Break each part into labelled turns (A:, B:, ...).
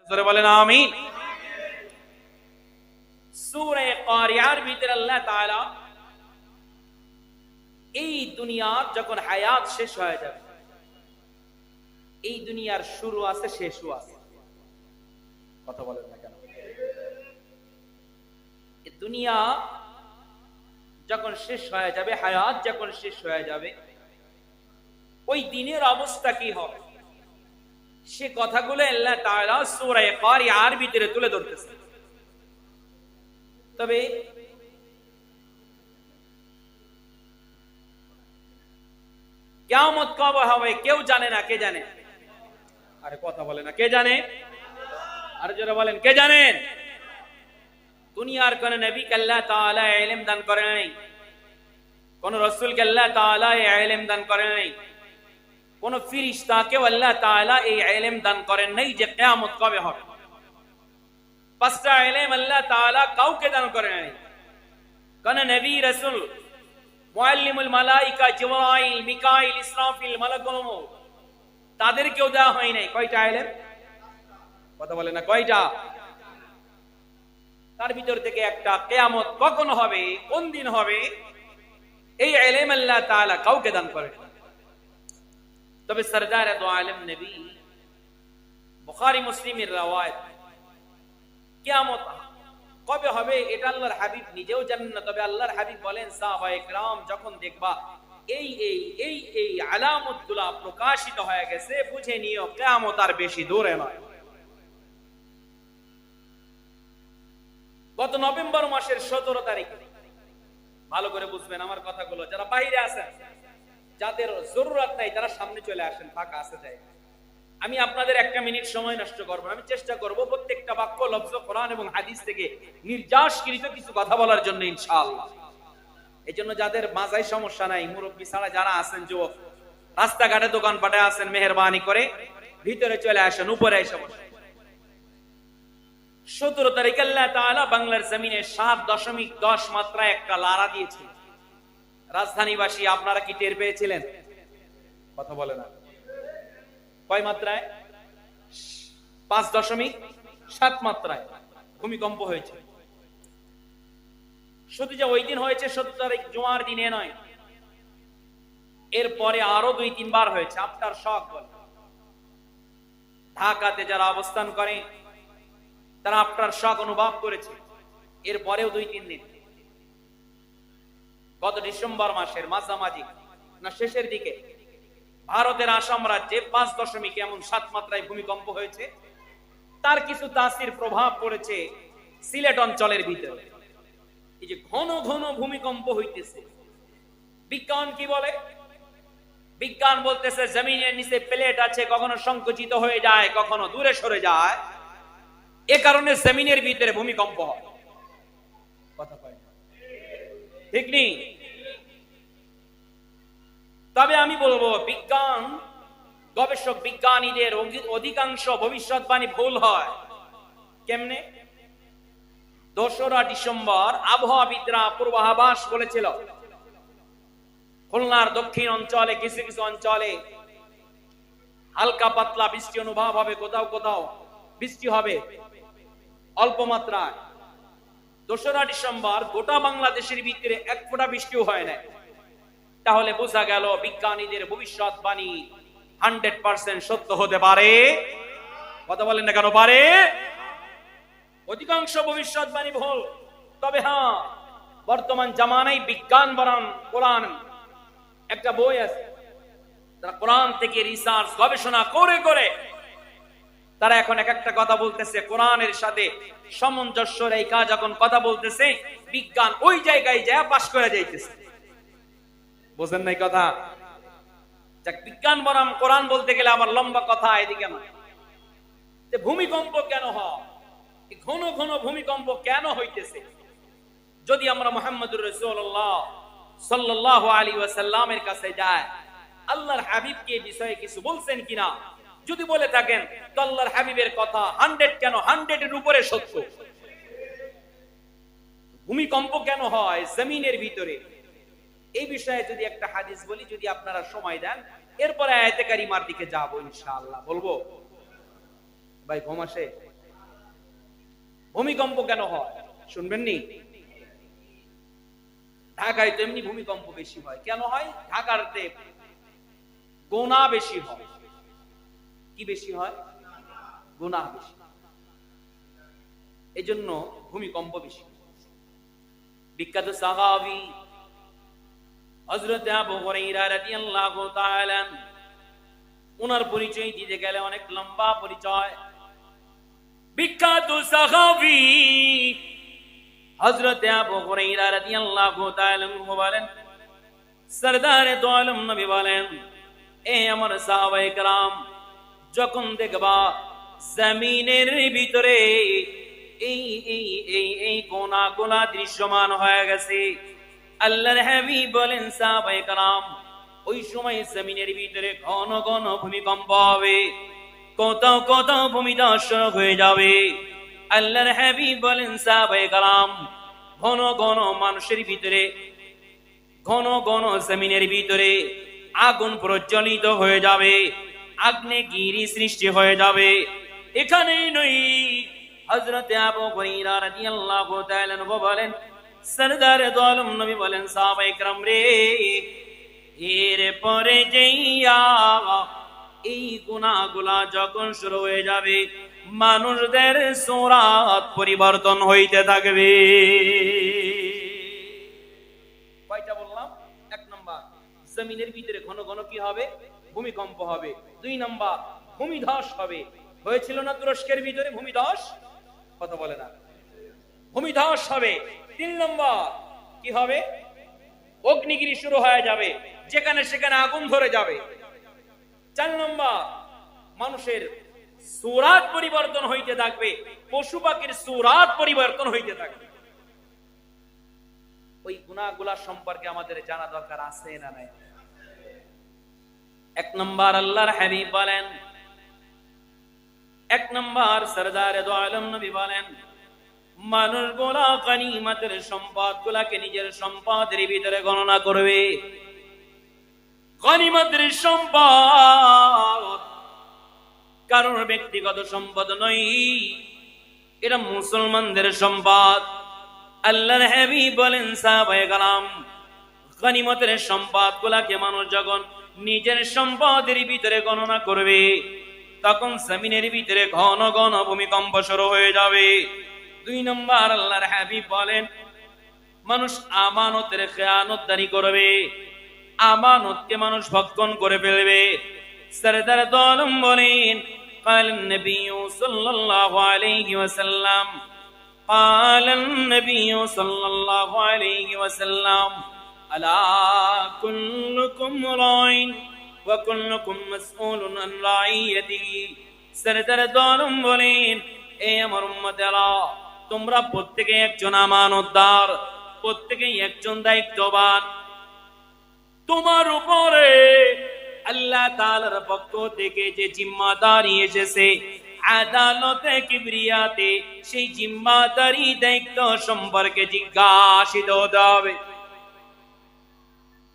A: জোরে বলেন আমিন। সূরা কারিয়ার ভিতরে আল্লাহ তাআলা এই দুনিয়ার যখন হায়াত শেষ হয়ে যাবে, এই দুনিয়ার শুরু আছে শেষও আছে। কথা বলেন না কেন? এই দুনিয়া যখন শেষ হয়ে যাবে, হায়াত যখন শেষ হয়ে যাবে, ওই দিনের অবস্থা কি হবে সে কথাগুলো আল্লাহ তাআলা সূরা কারিয়ার ভিতরে তুলে ধরতেছে। তবে কিয়ামত কবে হবে কেউ জানে না। কে জানে? আরে কথা বলে না, কে জানে? আর যারা বলেন কে জানেন? দুনিয়ার কোন নবীকে আল্লাহ তাআলা ইলম দান করে নাই, কোন রাসূলকে আল্লাহ তাআলা ইলম দান করে নাই, কোন ফেরেশতাকে আল্লাহ তাআলা এই ইলম দান করেন নাই যে কিয়ামত কবে হবে। পাঁচটা ইলম আল্লাহ তাআলা কাউকে দান করে নাই। কোন নবী, রাসূল, মুআল্লিমুল মালায়েকা জিবরাইল, মিকাইল, ইসরাফিল, মালাকুল মউত তাদেরকেও দেওয়া হয় নাই। কয়টা ইলম? কথা বলে না কয়টা? তার ভিতর থেকে একটা কিয়ামত কখন হবে, কোন দিন হবে, এই ইলম আল্লাহ তাআলা কাউকে দান করেন। তবে সরদার দু আলম নবী, বুখারী মুসলিমের রওয়ায়াত, কিয়ামত কবে হবে এটা আল্লাহর হাবিব নিজেও জানেন না। তবে আল্লাহর হাবিব বলেন, সাহাবায়ে কেরাম যখন দেখবা এই এই এই এই আলামতগুলো প্রকাশিত হয়ে গেছে, বুঝে নিও কিয়ামত আর বেশি দূরে নয়। গত নভেম্বর মাসের 17 তারিখে, ভালো করে বুঝবেন আমার কথাগুলো, যারা বাইরে আছেন, যাদের জরুরত নাই তারা সামনে চলে আসেন, ফাঁকা আছে যায়। আমি আপনাদের একটা মিনিট সময় নষ্ট করব না। আমি চেষ্টা করব প্রত্যেকটা বাক্য লফজ কোরআন এবং হাদিস থেকে নির্যাসকৃত কিছু কথা বলার জন্য ইনশাআল্লাহ। এজন্য যাদের মাজায় সমস্যা নাই, মুরব্বি ছাড়া যারা আছেন, যুবক রাস্তাঘাটে দোকানপাটে আছেন, মেহেরবানি করে ভিতরে চলে আসেন, উপরে এসে বসেন। 17 তারিখ আল্লাহ তাআলা বাংলার জমিনে 7.10 মাত্রায় একটা লারা দিয়েছিল। রাজধানীবাসী আপনারা কি টের পেয়েছিলেন? কথা বলে না। কয় মাত্রায়? 5.7 মাত্রায় ভূমিকম্প হয়েছে। শুধু যে ওই দিন হয়েছে 17 তারিখ জুমার দিনে নয়, এরপরে আরো 2-3 বার হয়েছে। আফটার শক বলে। ঢাকাতে যারা অবস্থান করে তারা আফটার শক অনুভব করেছে। এরপরেও 2-3 দিন, গত ডিসেম্বর মাসের মাঝামাঝি না শেষের দিকে ভারতের আসাম রাজ্যে 5.7 মাত্রায় ভূমিকম্প হয়েছে। তার কিছু তাসির প্রভাব পড়েছে সিলেট অঞ্চলের ভিতরে। এই যে ঘন ঘন ভূমিকম্প হইতেছে, বিজ্ঞান কি বলে? বিজ্ঞান বলতেছে জমিনের নিচে প্লেট আছে, কখনো সংকুচিত হয়ে যায়, কখনো দূরে সরে যায়। এ কারণে জমিনের ভিতরে ভূমিকম্প হয়। কথা কয় না, ঠিক নেই? তবে আমি বলবো বিজ্ঞান গবেষক বিজ্ঞানীদের অধিকাংশ ভবিষ্যৎবাণী ভুল হয়। কেমনে? 2রা ডিসেম্বর আবহাওয়াবিদরা পূর্বাভাস বলেছিল খুলনার দক্ষিণ অঞ্চলে কিছু কিছু অঞ্চলে হালকা পাতলা বৃষ্টি অনুভব হবে, কোথাও কোথাও বৃষ্টি হবে অল্প মাত্রায়। 2রা ডিসেম্বর গোটা বাংলাদেশের ভিতরে 1 ফোঁটা বৃষ্টিও হয় না। তাহলে বোঝা গেল বিজ্ঞানীদের ভবিষ্যৎবাণী 100% সত্য হতে পারে। কথা বলেন না কেন? পারে। অধিকাংশ ভবিষ্যৎবাণী ভুল। তবে হ্যাঁ, বর্তমান জামানায় বিজ্ঞান বনাম কোরআন একটা বই আছে, তারা কোরআন থেকে রিসার্চ গবেষণা করে করে তারা এখন এক একটা কথা বলতেছে, কোরআনের সাথে সামঞ্জস্য রেখা যখন কথা বলতেছে, বিজ্ঞান ওই জায়গায় যায় পাশ করে যাইতেছে। বুঝেন নাই কথা? বিজ্ঞান বনাম কোরআন বলতে গেলে আবার লম্বা কথা। এদিকে না, ভূমিকম্প কেন হয়, ঘন ঘন ভূমিকম্প কেন হইতেছে? যদি আমরা মুহাম্মদুর রাসূলুল্লাহ সাল্লাল্লাহু আলাইহি ওয়াসাল্লামের কাছে যাই, আল্লাহর হাবিবকে বিষয়ে কিছু বলছেন কিনা যদি বলে থাকেন, তো আল্লাহর হাবিবের কথা 100 কেন 100 এর উপরে সত্য। ভূমিকম্প কেন হয় জমিনের ভিতরে, এই বিষয়ে যদি একটা হাদিস বলি, যদি আপনারা সময় দেন, এরপরে আয়াতে কারিমার দিকে যাব ইনশাআল্লাহ। বলবো ভাই ঘুম আসে? ভূমিকম্প কেন হয় শুনবেননি? ঢাকায় তো এমনি ভূমিকম্প বেশি হয়, কেন হয়? ঢাকাতে গোনা বেশি হয়। কি বেশি হয়? গুনাহ বেশি, এজন্য ভূমিকম্প বেশি। বিখ্যাত সাহাবী হযরত আবু হুরায়রা রাদিয়াল্লাহু তাআলা, ওনার পরিচয় দিতে গেলে অনেক লম্বা পরিচয়। বিখ্যাত সাহাবী হযরত আবু হুরায়রা রাদিয়াল্লাহু তাআলা বলেন, সরদারে দো আলম নবী বলেন, এ আমার সাহাবায়ে কেরাম, যখন দেখবা জমিনের ভিতরে এই এই এই এই কোনা কোনা দৃশ্যমান হয়ে গেছে, আল্লাহর হাবিব বলেন সাহাবায়ে কেরাম, ওই সময় জমিনের ভিতরে ঘন ঘন ভূমিকম্প হবে, কোথাও কোথাও ভূমিধস হয়ে যাবে। আল্লাহর হাবিব বলেন সাহাবায়ে কেরাম, ঘন ঘন মানুষের ভিতরে, ঘন ঘন জমিনের ভিতরে আগুন প্রজ্বলিত হয়ে যাবে, আগ্নেয়গিরি সৃষ্টি হয়ে যাবে। এখানেই নই, হযরত আবু হুরায়রা রাদিয়াল্লাহু তাআলা বলেন, সরদারে দো আলম নবী বলেন, সাহাবায়ে কেরাম রে, এর পরে যেইয়া এই গুনাহগুলা যখন শুরু হয়ে যাবে, মানুষদের সূরাত পরিবর্তন হইতে থাকবে। কয়টা বললাম? এক নাম্বার, জমিনের ভিতরে ঘন ঘন কি হবে? ভূমিকম্প হবে। দুই নাম্বার, ভূমিধস হবে। হয়েছিল না তুরস্কের ভিতরে ভূমিধস? কথা বলে না, ভূমিধস হবে। তিন নম্বর কি হবে? অগ্নিগিরি শুরু হয়ে যাবে, যেখানে সেখানে আগুন ধরে যাবে। চার নম্বর, মানুষের সূরাত পরিবর্তন হইতে থাকবে, পশু পাখির সূরাত পরিবর্তন হইতে থাকবে। ওই গুনাহগুলা সম্পর্কে আমাদের জানা দরকার আছে না নাই? এক নম্বর আল্লাহর হাবিব বলেন, এক নম্বর সরদারে দো আলম নবী বলেন, মানুষগুলা গনিমতের সম্পদগুলাকে নিজের সম্পদের ভিতরে গণনা করবে। গনিমতের সম্পদ কারোর ব্যক্তিগত সম্পদ নয়, এটা মুসলমানদের সম্পদ। আল্লাহর হাবিব বলেন সাহাবায়ে কেরাম, গনিমতের সম্পদগুলাকে মানুষ যখন নিজের সম্পদের ভিতরে গণনা করবে, তখন জমিনের ভিতরে ঘন ঘন ভূমিকম্প শুরু হয়ে যাবে। দুই নম্বর আল্লাহর হাবিব বলেন, মানুষ আমানতের খেয়ানতদারি করবে, আমানতকে মানুষ ভক্ষণ করে ফেলবে। সরদার দো আলম বলেন, قال النبي صلى الله عليه وسلم قال النبي صلى الله عليه وسلم ألا كلكم راع وكلكم مسؤول عن رعيته। সরদার দো আলম বলেন, এ আমার উম্মতেরা, তোমরা প্রত্যেকে একজন আমানতদার, প্রত্যেকেই একজন দায়িত্ববান। তোমার উপরে আল্লাহ তাআলার পক্ষ থেকে যে জিম্মাদারি এসেছে আদালতে কিবরিয়াতে, সেই জিম্মাদারি দায়িত্ব সম্পর্কে জিজ্ঞাসিত হতে হবে।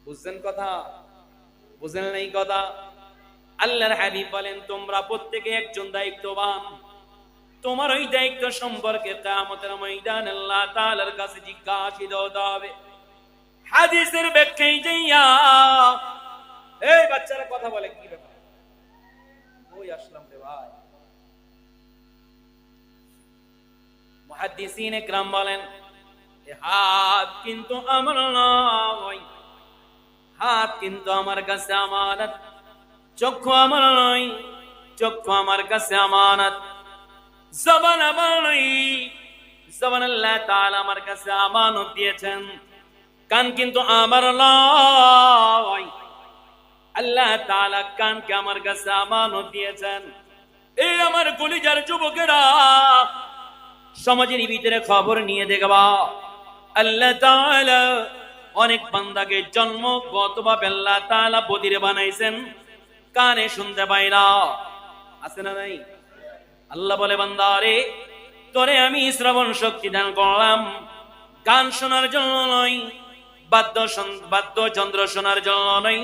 A: বুঝছেন কথা? বুঝেন নাই কথা? আল্লাহর হাবিব বলেন, তোমরা প্রত্যেকে একজন দায়িত্ববান, তোমার ওই দায়িত্ব সম্পর্কে কিয়ামতের ময়দানে আল্লাহ তাআলার কাছে জিজ্ঞাসিত হতে হবে। হাদিসের ব্যাখ্যায় যাইয়া, এই বাচ্চারা কথা বলে কি ব্যাপার? ওই আসলাম রে ভাই। মুহাদ্দিসিন ইকরাম বলেন, হাত কিন্তু আমার নয়, হাত কিন্তু আমার কাছে আমানত। চক্ষু আমার নয়, চক্ষু আমার কাছে আমানত। জবান আমার নয়, জবান আল্লাহ তাআলা আমার কাছে আমানত দিয়েছেন। কান কিন্তু আমার নয়, আল্লাহ তাআলা কানকে আমার কাছে আমানত দিয়েছেন। এই আমার কলিজার যুবকেরা, সমাজের ভিতরে খবর নিয়ে দেখবা, আল্লাহ তাআলা অনেক বান্দাকে জন্মগতভাবে আল্লাহ তাআলা বধির বানাইছেন, কানে শুনতে পায় না। আছে না নাই? আল্লাহ বলে, বান্দারে, তোরে আমি শ্রবণ শক্তি দান করলাম, গান শোনার জন্য নয়, বাদ্যযন্ত্র শোনার জন্য নয়।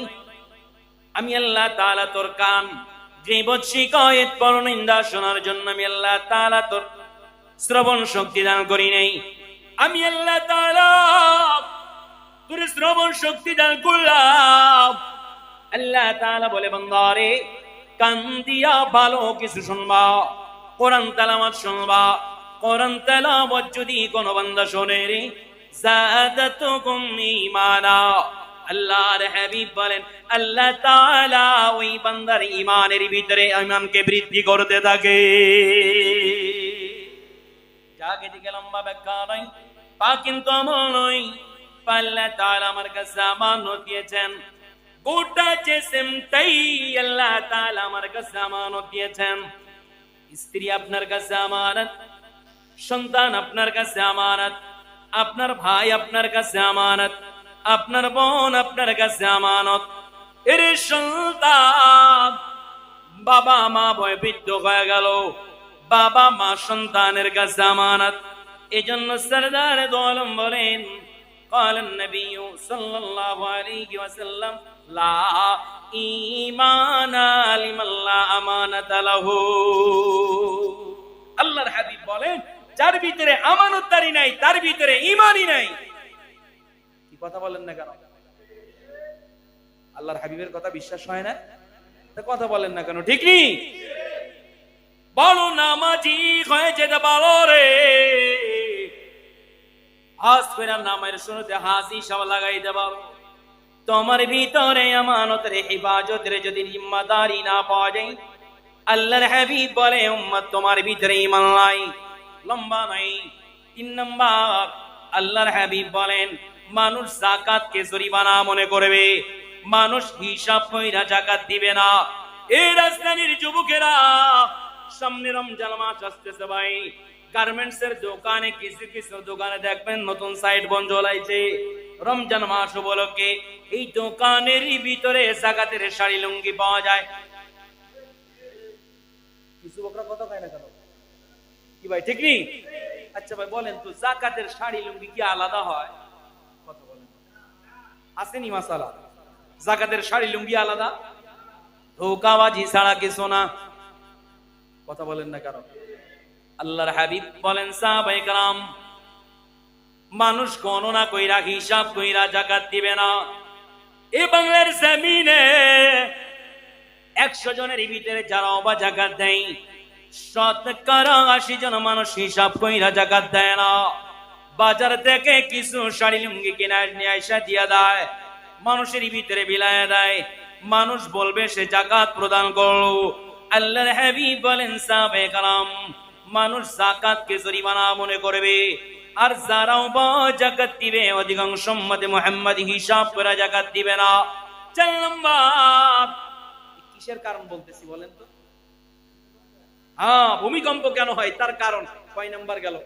A: আমি আল্লাহ তাআলা তোর কান গীবত, শিকায়েত, পরনিন্দা শোনার জন্য আমি আল্লাহ তাআলা তোর শ্রবণ শক্তি দান করি নাই, আমি আল্লাহ তাআলা তোর শ্রবণ শক্তি দান করলাম। আল্লাহ তাআলা বলে, বান্দারে কান দিয়া ভালো কিছু শুনবা, কোরআন তেলাওয়াত শুনবা। কোরআন তেলাওয়াত যদি কোন বান্দা শোনে রে, যাদাতুকুম ঈমানা, আল্লাহর হাবিব বলেন আল্লাহ তাআলা ওই বান্দার ঈমানের ভিতরে ঈমানকে বৃদ্ধি করতে থাকে। জাগে দিকে লম্বা ব্যাখ্যা নাই, পা কিন্তু আমল নয়। আল্লাহ তাআলা আমার কাছে আমানত দিয়েছেন, গোটা জিসমটাই আল্লাহ তাআলা আমার কাছে আমানত দিয়েছেন। স্ত্রী আপনার কাছে আমানত, সন্তান আপনার কাছে আমানত, আপনার ভাই আপনার কাছে আমানত, আপনার বোন আপনার কাছে আমানত। এর সন্তান বাবা মা বয়বৃদ্ধ হয়ে গেল, বাবা মা সন্তানের কাছে আমানত। এজন্য সরদার দো আলম বলেন, قال النبي صلى الله عليه وسلم لا ঈমান লিমান লা আমানাত লাহু। আল্লাহর হাবিব বলেন, যার ভিতরে আমানতদারি নাই তার ভিতরে ঈমানই নাই। কি কথা বলেন না কেন? আল্লাহর হাবিবের কথা বিশ্বাস হয় না? তা কথা বলেন না কেন? ঠিক নেই? বলো নামাজি হয়ে যেতে পারো রে, হাজ করে নামের শুরুতে হাসি সব লাগাইতে পারো। তোমার ভিতরে আমানতের হিফাজতের যদি জিম্মাদারি না পাওয়া যায়, আল্লাহর হাবিব বলে উম্মত তোমার ভিতরে ঈমান নাই, লম্বা নাই। 3 নাম্বার, আল্লাহর হাবিব বলেন মানুষ যাকাতকে জরিমানা মনে করবে, মানুষ হিসাব কইরা যাকাত দিবে না। এই রাজধানীর যুবকেরা, সামনে রমজান মাস আসতেছে ভাই, গার্মেন্টস এর দোকানে কিছু কিছু দোকানে দেখবেন নতুন সাইট বন্ধ হলাইছে রমজান মাস উপলক্ষে। এই দোকানের ভিতরে যাকাতের শাড়ি লুঙ্গি পাওয়া যায়। কিছু বকরা কথা কয় না কেন? কি ভাই ঠিক নেই? আচ্ছা ভাই বলেন তো, যাকাতের শাড়ি লুঙ্গি কি আলাদা হয়? কথা বলেন, আসেনি মাসালা? যাকাতের শাড়ি লুঙ্গি আলাদা, ধোঁকাবাজি ছাড়া কিছু না। কথা বলেন না কেন? আল্লাহর হাবিব বলেন সাহাবায়ে কেরাম মানুষ গণনা কইরা হিসাব কইরা যাকাত দিবে না। এই বাংলার জমিনে 100 জনের ভিতরে যারা অবা যাকাত দেয়, শতকরা 80 জন মানুষ হিসাব কইরা যাকাত দেয় না। বাজার থেকে কিছু শাড়ি লুঙ্গি কিনে নিয়ে আইসা দিয়া দেয়, মানুষের ভিতরে বিলায় দেয়, মানুষ বলবে সে যাকাত প্রদান করলো। আল্লাহর হাবিব বলেন সাহাবায়ে কেরাম মানুষ যাকাতকে জরিমানা মনে করবে, আর যারাও বা যাকাত দিবে অধিকাংশ উম্মতে মুহাম্মদ হিসাব করে যাকাত দিবে না। 4 নাম্বার, কিসের কারণ বলতেছি বলেন তো? ভূমিকম্প কেন হয় তার কারণ। কয় নাম্বার গেল?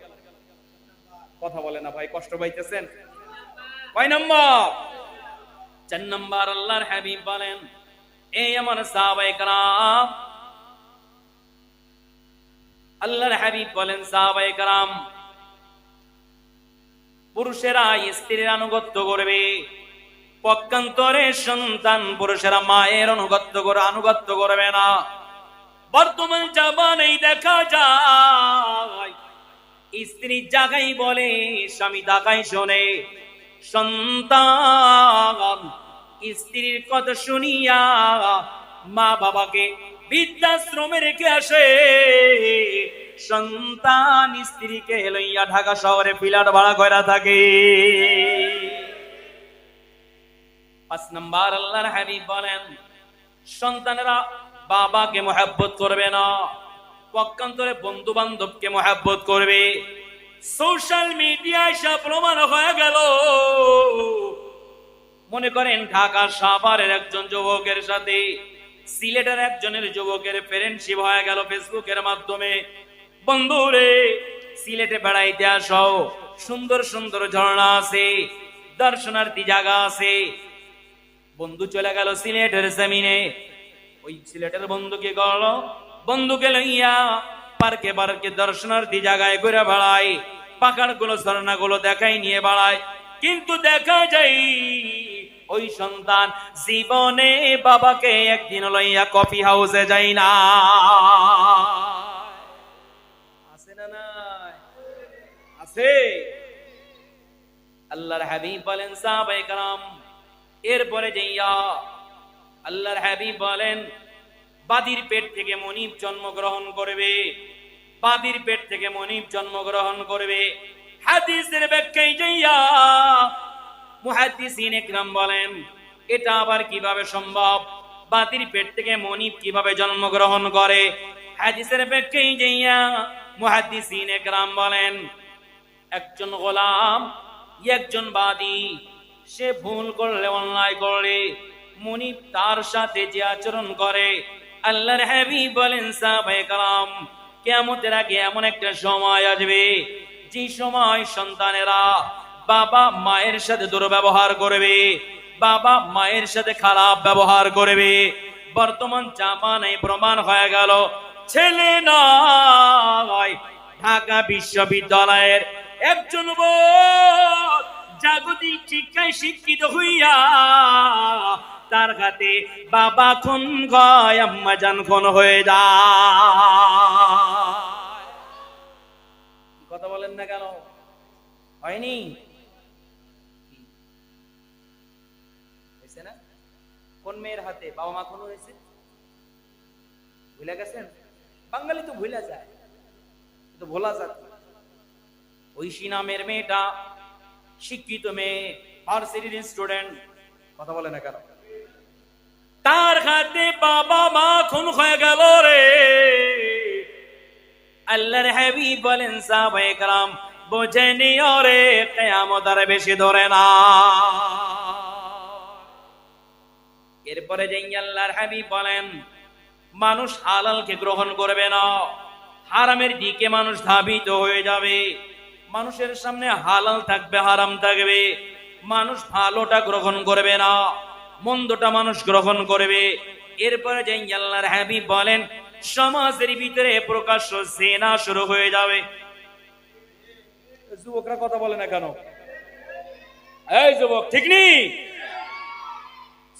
A: কথা বলে না ভাই, কষ্ট পাইতেছেন? কয় নাম্বার? 4 নাম্বার। আল্লাহর হাবিব বলেন, এই আমার সাহাবায়ে কেরাম, আল্লাহর হাবিব বলেন সাহাবায়ে কেরাম পুরুষেরা স্ত্রীর আনুগত্য করবে, পক্ষান্তরে সন্তান পুরুষেরা মায়ের আনুগত্য করবে না। বর্তমান জামানায় দেখা যায় স্ত্রী জাগাই বলে স্বামী দাগাই শোনে। সন্তান স্ত্রীর কথা শুনিয়া মা বাবাকে বৃদ্ধাশ্রমে রেখে আসে, সন্তান স্ত্রীকে লইয়া ঢাকা শহরে ফ্ল্যাট ভাড়া করা থাকে। 5 নাম্বার, আল্লাহর হাবিব বলেন সন্তানেরা বাবাকে মহব্বত করবে না, পক্ষান্তরে বন্ধু বান্ধবকে মহব্বত করবে। সোশ্যাল মিডিয়ায় সব প্রমাণ হয়ে গেল। মনে করেন ঢাকা সাভারের একজন যুবকের সাথে সিলেটের একজনের যুবকের ফ্রেন্ডশিপ হয়ে গেল ফেসবুকের মাধ্যমে। বন্ধুরে সিলেটে বেড়াইতে আসো, সুন্দর সুন্দর ঝর্ণা আছে, দর্শনার্থী জায়গা আছে। বন্ধু চলে গেল সিলেটের জমিনে, ওই সিলেটের বন্ধুকে গেল, বন্ধুকে লইয়া পার্কে পার্কে দর্শনার্থী জায়গায় ঘুরে বেড়ায়, পাহাড় গুলো ঝর্ণা গুলো দেখাই নিয়ে বেড়ায়। কিন্তু দেখা যায় ওই সন্তান জীবনে বাবাকে একদিন লইয়া কফি হাউসে যায় না। আছে না না নাই? আছে। আল্লাহর হাবিব বলেন সাহাবায়ে কেরাম, এরপরে যাইয়া আল্লাহর হাবিব বলেন বাদির পেট থেকে মনিব জন্মগ্রহণ করবে, বাদির পেট থেকে মনিব জন্মগ্রহণ করবে। হাদিসের ব্যাখ্যায় যাইয়া মুহাদ্দিসিন ইকরাম বলেন এটা আবার কিভাবে সম্ভব, বাদির পেট থেকে মনিব কিভাবে জন্মগ্রহণ করে? হাদিসের ব্যাখ্যায় যাইয়া মুহাদ্দিসিন ইকরাম বলেন একজন গোলাম, একজন বাদী, সে ভুল করলে, অন্যায় করলে মনিব তার সাথে যে আচরণ করে, আল্লাহর হাবিব বলেন সাহাবায়ে কেরাম কিয়ামতের আগে এমন একটা সময় আসবে যে সময় সন্তানেরা বাবা মায়ের সাথে দুর্ব্যবহার করবে, বাবা মায়ের সাথে খারাপ ব্যবহার করবে। বর্তমান জামানায় প্রমাণ হয়ে গেল ছেলে নয়, ঢাকা বিশ্ববিদ্যালয়ের একজন বোন জাগতিক শিক্ষায় শিক্ষিত হইয়া তার হাতে বাবা খুন হয়, আম্মা জান খুন হয়ে যায়। কথা বলেন না কেন? হয়নি? হয়েছে না? কোন মেয়ের হাতে বাবা মা খুন হয়েছে? ভুলে গেছেন? বাঙালি তো ভুলে যায়, তো ভোলা যায়। ঐশী নামের মেয়েটা শিক্ষিত মেয়ে, ভার্সিটির স্টুডেন্ট, কথা বলে না কেন? তার হাতে বাবা মা খুন হয়ে গেল রে। আল্লাহর হাবিব বলেন সাহাবায়ে কেরাম বোঝেনি ওরে কিয়ামত আর বেশি ধরে না। এরপরে যে আল্লাহর হাবিব বলেন মানুষ হালালকে গ্রহণ করবে না, হারামের দিকে মানুষ ধাবিত হয়ে যাবে। মানুষের সামনে হালাল থাকবে, হারাম থাকবে, মানুষ ভালোটা গ্রহণ করবে না, মন্দটা মানুষ গ্রহণ করবে। এরপরে যে আল্লাহর হাবিব বলেন সমাজের ভিতরে প্রকাশ্য জিনা শুরু হয়ে যাবে। যুবকরা কথা বলে না কেন? এই যুবক ঠিক নেই?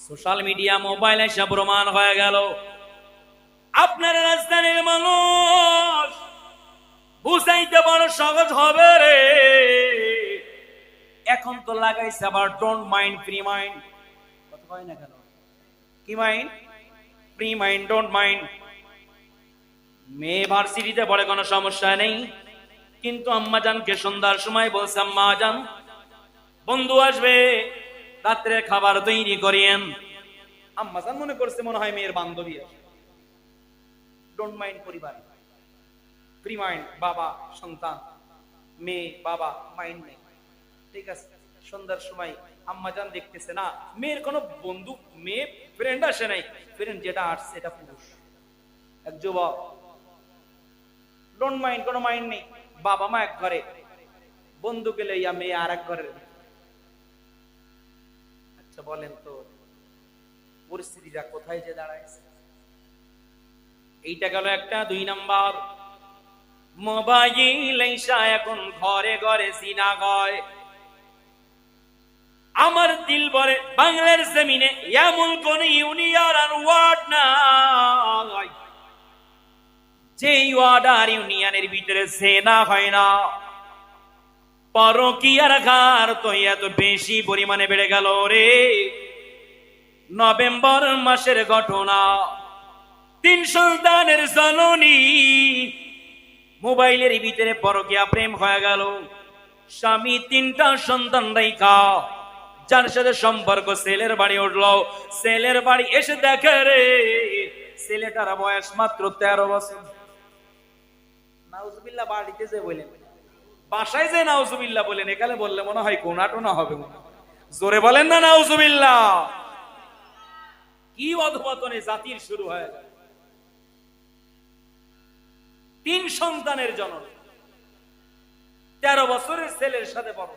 A: সোশ্যাল মিডিয়া, মোবাইল এসে প্রমাণ হয়ে গেল আপনার রাজধানীর মানুষ বুঝাইতে বড় সহজ হবে রে। এখন তো লাগাইছে আবার ডোন্ট মাইন্ড ফ্রি মাইন্ড, কথা হয় না কেন? কি mind? Free mind, don't mind. মেয়ে ভার্সিটিতে পড়ে কোনো সমস্যা নেই, কিন্তু আম্মা জানকে সন্ধ্যার সময় বলছে আম্মা জান বন্ধু আসবে, রাত্রে খাবার তৈরি করিয়েন। আম্মা জান মনে করছে মনে হয় মেয়ের বান্ধবী আসবে। ডোন্ট মাইন্ড পরিবার, ফ্রি মাইন্ড, বাবা সন্তান, মেয়ে বাবা, মাইন্ড নেই। ঠিক আছে, সন্ধ্যার সময় আম্মা জান দেখতেছে না মেয়ের কোনো বন্ধু, মেয়ে ফ্রেন্ড আসে নাই, ফ্রেন্ড যেটা আসছে এটা পুরুষ, এক যুবক। ডোন্ট মাইন্ড, কোনো মাইন্ড নেই। বাবা মা এক ঘরে, বন্ধু গেলে ইয়া মেয়ে আর এক ঘরের। আচ্ছা বলেন তো পরিস্থিতিটা কোথায় যে দাঁড়াইছে? এইটা গেল একটা। 2 নাম্বার, মোবাইল এসা এখন ঘরে ঘরে জিনা হয়। আমার দিল বলে বাংলার জমিনে এমন কোন ইউনিয়ন আর ওয়ার্ড নাই যে ওয়ার্ড আর ইউনিয়নের ভিতরে জিনা হয় না। পরকীয়ার হার তো এত বেশি পরিমাণে বেড়ে গেল রে। নভেম্বর মাসের ঘটনা, 3 সন্তানের জননী মোবাইলের ভিতরে পরকীয়া প্রেম হয়ে গেল। স্বামী 3টা সন্তান রাইখা যার সাথে সম্পর্ক ছেলের বাড়ি উঠলো, ছেলের বাড়ি এসে দেখে রে ছেলেটার বয়স মাত্র 13 বছর। নাউজুবিল্লাহ। বাড়িতে যে বলেন, বাসায় যে নাউজুবিল্লাহ বলেন, এখানে বললে মনে হয় কোনাটোনা হবে। জোরে বলেন না নাউজুবিল্লাহ। কি অধপতনে জাতির শুরু হয়ে গেল। 3 সন্তানের জনক, 13 বছরের ছেলের সাথে বড়।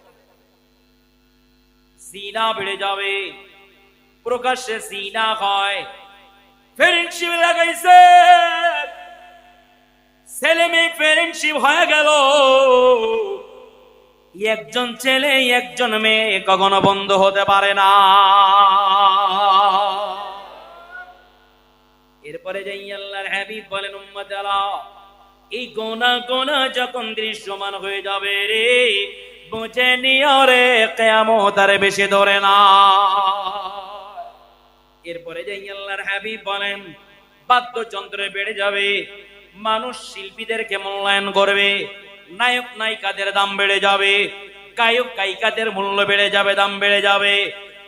A: জিনা বেড়ে যাবে, প্রকাশ্যে জিনা হয়। ফ্রেন্ডশিপ লাগাইছে, ছেলে মেয়ে ফ্রেন্ডশিপ হয়ে গেল। একজন ছেলে একজন মেয়ে কখনো বন্ধ হতে পারে না। এরপরে যাই আল্লাহর হাবিব বলেন উম্মতেরা এই গোনা গোনা যখন দৃশ্যমান হয়ে যাবে রে, বুঝে নিও রে কিয়ামত আর বেশি ধরে না। এরপরে যে আল্লাহর হাবিব বলেন বাদ্যযন্ত্র বেড়ে যাবে, মানুষ শিল্পীদেরকে মূল্যায়ন করবে, নায়ক নায়িকাদের দাম বেড়ে যাবে, গায়ক গায়িকাদের মূল্য বেড়ে যাবে, দাম বেড়ে যাবে।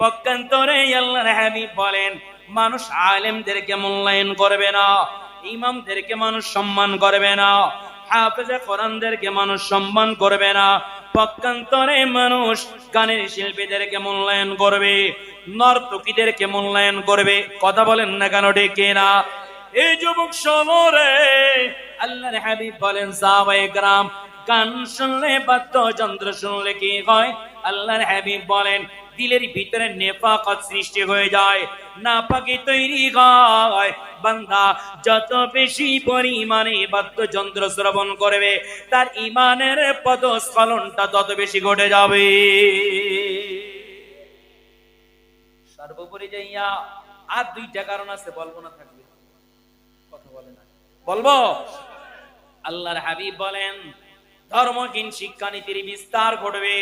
A: পক্ষান্তরে আল্লাহর হাবিব বলেন মানুষ আলেমদেরকে মূল্যায়ন করবে না, ইমামদেরকে মানুষ সম্মান করবে না, হাফেজে কোরআনদেরকে মানুষ সম্মান করবে না। পক্ষান্তরে মানুষ গানের শিল্পীদেরকে মূল্যায়ন করবে, নর্তকীদেরকে মূল্যায়ন করবে। কথা বলেন না কেন ডেকে না? এই যুবক শোনে, আল্লাহর হাবিব বলেন সাহাবায়ে কেরাম গান শুনলে বাদ্যযন্ত্র শুনলে কি হয়? আল্লাহর হাবিব বলেন দিলের ভিতরে নেফাকত সৃষ্টি হয়ে যায়, নাপাকি তৈরি হয়। বান্দা যত বেশি পরিমাণে বাদ্যযন্ত্র শ্রবণ করবে তার ঈমানের পদস্খলনটা তত বেশি ঘটে যাবে। সর্বোপরি যাইয়া আর দুইটা কারণ আছে, বলবো না থাকবে? কথা বলে না, বলবো? আল্লাহর হাবিব বলেন ধর্মহীন শিক্ষানীতির বিস্তার ঘটবে,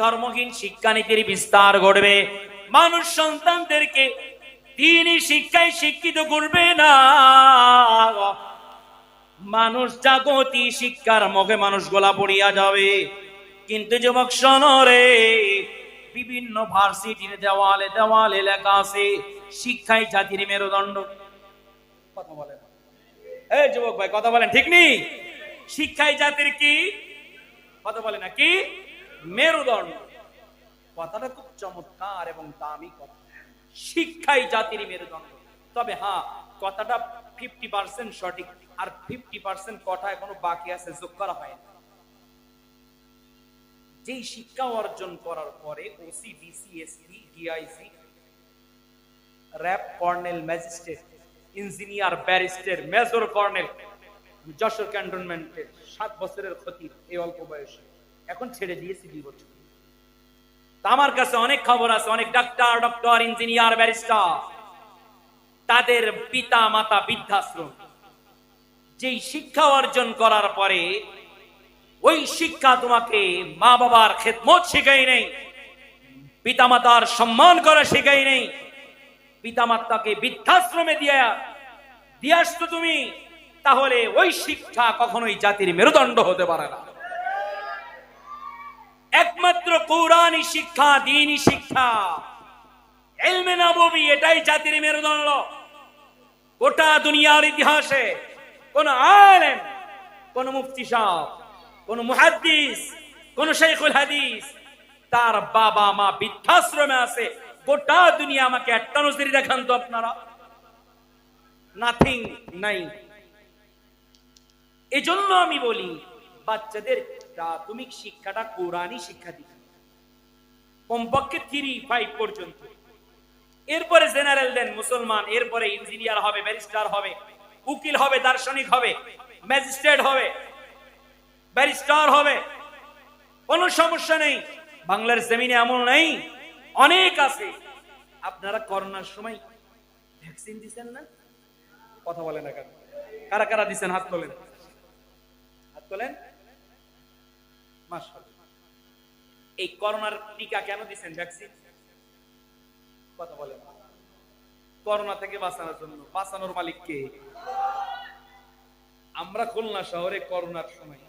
A: ধর্মহীন শিক্ষানীতির বিস্তার ঘটবে। মানুষ সন্তানদেরকে দ্বীনি শিক্ষায় শিক্ষিত করবে না, মানুষ জাগতিক শিক্ষার মুখে মানুষ গোলা পড়িয়া যাবে। কিন্তু যুবক শোনো রে, বিভিন্ন ভার্সিটির দেওয়ালে দেওয়ালে লেখা আছে শিক্ষাই জাতির মেরুদণ্ড। কথা বলেন এই যুবক ভাই, কথা বলেন ঠিক নেই? শিক্ষাই জাতির কি? কথা বলে না কি? মেরুদণ্ড। কথাটা খুব চমৎকার এবং দামি কথা, শিক্ষাই জাতির মেরুদণ্ড। তবে হ্যাঁ, কথাটা 50% সঠিক, আর 50% কথা এখনো বাকি আছে, যোগ করা হয় না। যেই শিক্ষা অর্জন করার পরে OC, DC, SP, DIC, RAB, colonel, magistrate, engineer, barrister, major colonel, Jessore ক্যান্টনমেন্টের 7 বছরের ক্ষতি এই অল্প বয়সে, এখন ছেড়ে দিয়েছি 2 বছর। আমার কাছে অনেক খবর আছে, অনেক ডাক্তার, ডক্টর, ইঞ্জিনিয়ার, ব্যারিস্টার, তাদের পিতা মাতা বৃদ্ধাশ্রম। যেই শিক্ষা অর্জন করার পরে ওই শিক্ষা তোমাকে মা বাবার খেদমত শেখাই নেই, পিতা মাতার সম্মান করা শেখাই নেই, পিতা মাতাকে বৃদ্ধাশ্রমে দিয়ে আসতো তুমি, তাহলে ওই শিক্ষা কখনোই জাতির মেরুদণ্ড হতে পারে না। একমাত্র কোরআনী শিক্ষা, দ্বীনি শিক্ষা, ইলমে নববী, এটাই জাতির মেরুদণ্ড। গোটা দুনিয়ার ইতিহাসে কোন আলেম, কোন মুফতি সাহেব, কোন মুহাদ্দিস, কোন শাইখুল হাদিস তার বাবা মা বৃদ্ধাশ্রমে আছে, গোটা দুনিয়া আমাকে একটা নজরে দেখান তো আপনারা। নাথিং, নাই। এজন্য আমি বলি বাচ্চাদের প্রাথমিক শিক্ষাটা কোরআনী শিক্ষা দিতে, কমপক্ষে 3-5 পর্যন্ত। এরপরে জেনারেল দেন, মুসলমান, এরপরে ইঞ্জিনিয়ার হবে, ব্যারিস্টার হবে, উকিল হবে, দার্শনিক হবে, ম্যাজিস্ট্রেট হবে, ব্যারিস্টার হবে, কোনো সমস্যা নেই। বাংলার জমিনে এমন নেই, অনেক আছে। আপনারা করোনার সময় ভ্যাকসিন দিচ্ছেন না? কথা বলেন না কেন? কারা কারা দিচ্ছেন? হাত তোলেন, হাত তোলেন। মাশাআল্লাহ। এই করোনার টিকা কেন দিচ্ছেন, ভ্যাকসিন? কথা বলেন। করোনা থেকে বাঁচানোর জন্য। বাঁচানোর মালিক কে? আমরা খুলনা শহরে করোনার সময়